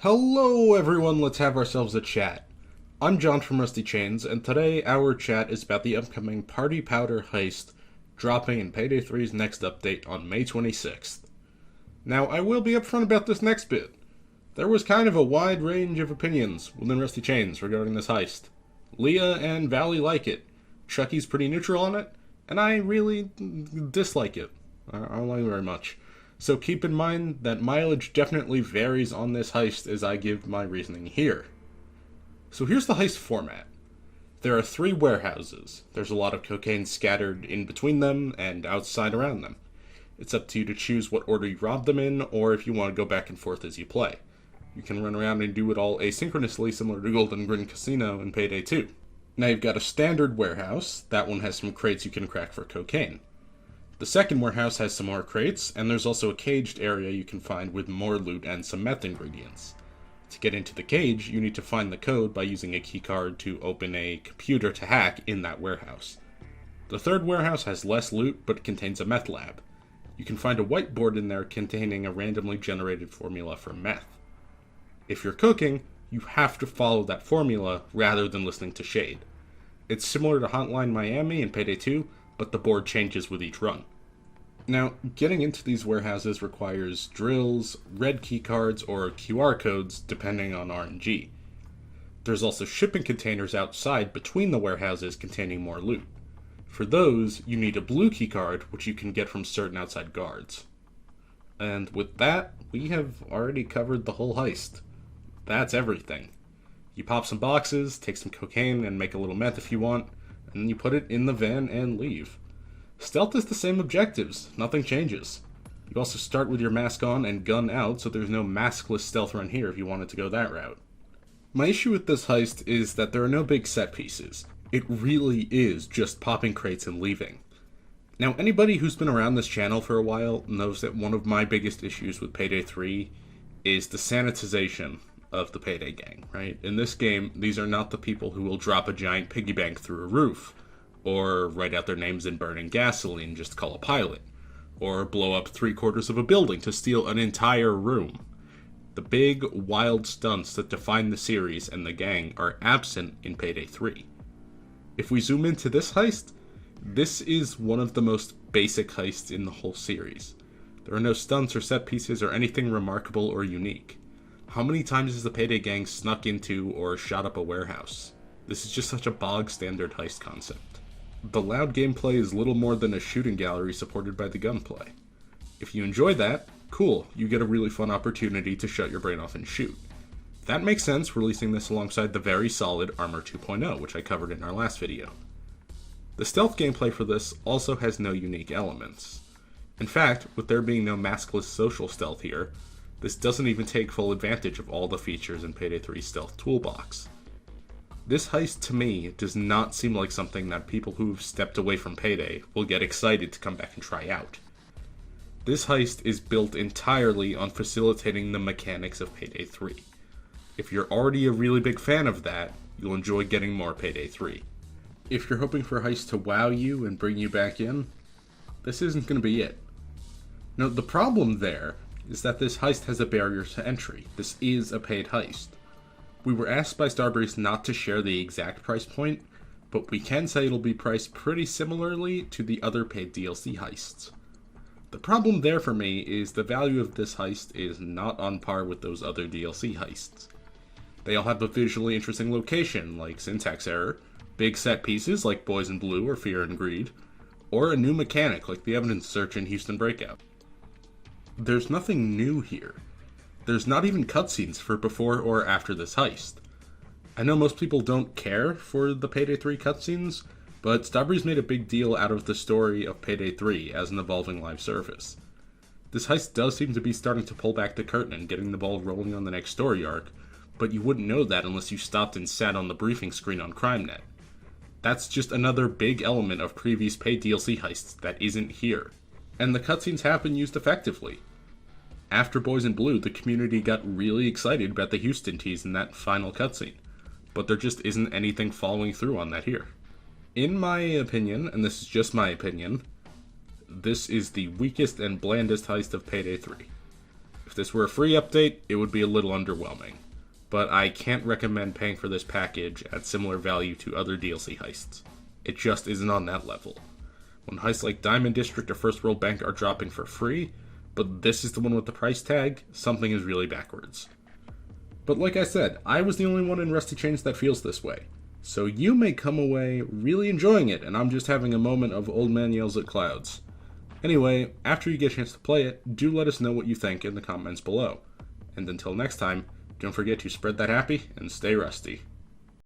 Hello everyone, let's have ourselves a chat. I'm John from Rusty Chains, and today our chat is about the upcoming Party Powder Heist dropping in Payday 3's next update on May 26th. Now, I will be upfront about this next bit. There was kind of a wide range of opinions within Rusty Chains regarding this heist. Leah and Valley like it, Chucky's pretty neutral on it, and I really dislike it. I don't like it very much. So keep in mind that mileage definitely varies on this heist as I give my reasoning here. So here's the heist format. There are 3 warehouses. There's a lot of cocaine scattered in between them and outside around them. It's up to you to choose what order you rob them in, or if you want to go back and forth as you play. You can run around and do it all asynchronously, similar to Golden Grin Casino in Payday 2. Now you've got a standard warehouse. That one has some crates you can crack for cocaine. The second warehouse has some more crates, and there's also a caged area you can find with more loot and some meth ingredients. To get into the cage, you need to find the code by using a keycard to open a computer to hack in that warehouse. The third warehouse has less loot, but it contains a meth lab. You can find a whiteboard in there containing a randomly generated formula for meth. If you're cooking, you have to follow that formula rather than listening to Shade. It's similar to Hotline Miami and Payday 2, but the board changes with each run. Now, getting into these warehouses requires drills, red keycards, or QR codes, depending on RNG. There's also shipping containers outside between the warehouses containing more loot. For those, you need a blue keycard, which you can get from certain outside guards. And with that, we have already covered the whole heist. That's everything. You pop some boxes, take some cocaine, and make a little meth if you want, and then you put it in the van and leave. Stealth is the same objectives, nothing changes. You also start with your mask on and gun out, so there's no maskless stealth run here if you wanted to go that route. My issue with this heist is that there are no big set pieces. It really is just popping crates and leaving. Now, anybody who's been around this channel for a while knows that one of my biggest issues with Payday 3 is the sanitization of the Payday gang, right? In this game, these are not the people who will drop a giant piggy bank through a roof, or write out their names in burning gasoline just to call a pilot, or blow up 3/4 of a building to steal an entire room. The big, wild stunts that define the series and the gang are absent in Payday 3. If we zoom into this heist, this is one of the most basic heists in the whole series. There are no stunts or set pieces or anything remarkable or unique. How many times has the Payday gang snuck into or shot up a warehouse? This is just such a bog-standard heist concept. The loud gameplay is little more than a shooting gallery supported by the gunplay. If you enjoy that, cool, you get a really fun opportunity to shut your brain off and shoot. That makes sense releasing this alongside the very solid Armor 2.0, which I covered in our last video. The stealth gameplay for this also has no unique elements. In fact, with there being no maskless social stealth here, this doesn't even take full advantage of all the features in Payday 3's stealth toolbox. This heist, to me, does not seem like something that people who've stepped away from Payday will get excited to come back and try out. This heist is built entirely on facilitating the mechanics of Payday 3. If you're already a really big fan of that, you'll enjoy getting more Payday 3. If you're hoping for a heist to wow you and bring you back in, this isn't going to be it. Now, the problem there is that this heist has a barrier to entry. This is a paid heist. We were asked by Starbreeze not to share the exact price point, but we can say it'll be priced pretty similarly to the other paid DLC heists. The problem there for me is the value of this heist is not on par with those other DLC heists. They all have a visually interesting location, like Syntax Error, big set pieces like Boys in Blue or Fear and Greed, or a new mechanic like the Evidence Search in Houston Breakout. There's nothing new here. There's not even cutscenes for before or after this heist. I know most people don't care for the Payday 3 cutscenes, but Starbreeze made a big deal out of the story of Payday 3 as an evolving live service. This heist does seem to be starting to pull back the curtain and getting the ball rolling on the next story arc, but you wouldn't know that unless you stopped and sat on the briefing screen on CrimeNet. That's just another big element of previous paid DLC heists that isn't here. And the cutscenes have been used effectively. After Boys in Blue, the community got really excited about the Houston tease in that final cutscene, but there just isn't anything following through on that here. In my opinion, and this is just my opinion, this is the weakest and blandest heist of Payday 3. If this were a free update, it would be a little underwhelming. But I can't recommend paying for this package at similar value to other DLC heists. It just isn't on that level. When heists like Diamond District or First World Bank are dropping for free, but this is the one with the price tag, something is really backwards. But like I said, I was the only one in Rusty Chains that feels this way. So you may come away really enjoying it, and I'm just having a moment of old man yells at clouds. Anyway, after you get a chance to play it, do let us know what you think in the comments below. And until next time, don't forget to spread that happy and stay rusty.